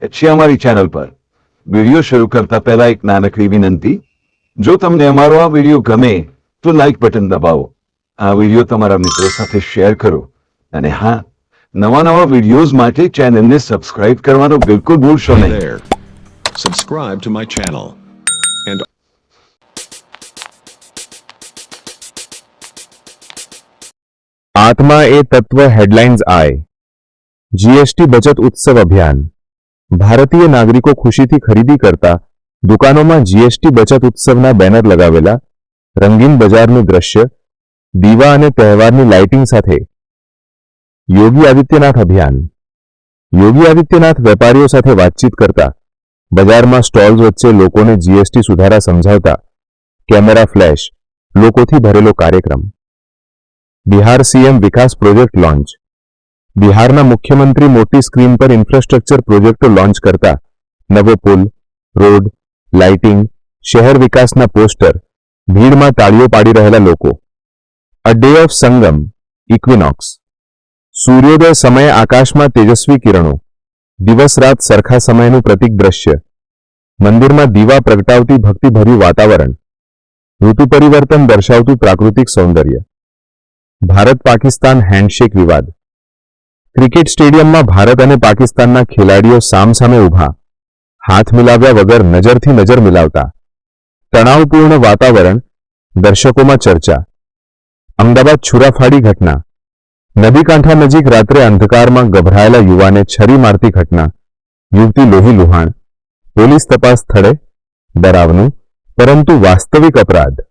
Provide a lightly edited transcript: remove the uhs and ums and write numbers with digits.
છે અમારી ચેનલ પર। વિડીયો શરૂ કરતા પહેલા એક નાનકડી વિનંતી, જો તમને અમારો આ વિડીયો ગમે તો લાઈક બટન દબાવો, આ વિડીયો તમારા મિત્રો સાથે શેર કરો અને હા, નવા વિડીયોઝ માટે ચેનલને સબસ્ક્રાઇબ કરવાનું બિલકુલ ભૂલશો Hey નહીં। there. Subscribe to my channel. And आत्मा ए तत्व हेडलाइंस आए। जीएसटी बचत उत्सव अभियान। भारतीय नागरिको खुशीथी खरीदी करता दुकानों जीएसटी बचत उत्सवना बेनर लगावेला रंगीन बजारનું दृश्य दीवा અને તહેવારની લાઇટિંગ સાથે યોગી આદિત્યનાથ અભિયાન। યોગી આદિત્યનાથ વેપારીઓ સાથે વાતચીત કરતા બજારમાં સ્ટોલ્સ વચ્ચે લોકોને જીએસટી સુધારા સમજાવતા કેમેરા ફ્લેશ લોકોથી ભરેલો કાર્યક્રમ। बिहार सीएम विकास प्रोजेक्ट लॉन्च। बिहारना मुख्यमंत्री मोटी स्क्रीन पर इंफ्रास्ट्रक्चर प्रोजेक्टो लॉन्च करता नवो पुल, रोड, लाइटिंग, शहर विकासना पोस्टर, भीड़ में ताळीओ पाड़ी रहेला लोको। A day of Sangam, equinox. सूर्योदय समय आकाश में तेजस्वी किरणों, दिवस रात सरखा समयનું प्रतीक दृश्य। मंदिर में दीवा प्रगटावती भक्तिभर्યું वातावरण। ऋतु परिवर्तन दर्शावતું प्राकृतिक सौंदर्य। भारत पाकिस्तान हैंडशेक विवाद। क्रिकेट स्टेडियम में भारत और पाकिस्तान खेलाड़ीओ सामसामे उभा, हाथ मिलाव्या वगर नजरथी नजर मिलावता। तणावपूर्ण वातावरण, दर्शकों में चर्चा। अमदावाद छुराफाड़ी घटना। नदी कांठा नजीक रात्रे अंधकार में गभरायेला युवाने छरी मारती घटना। युवती लोही लुहाण। पोलीस तपास स्थळे डरावनु परंतु वास्तविक अपराध।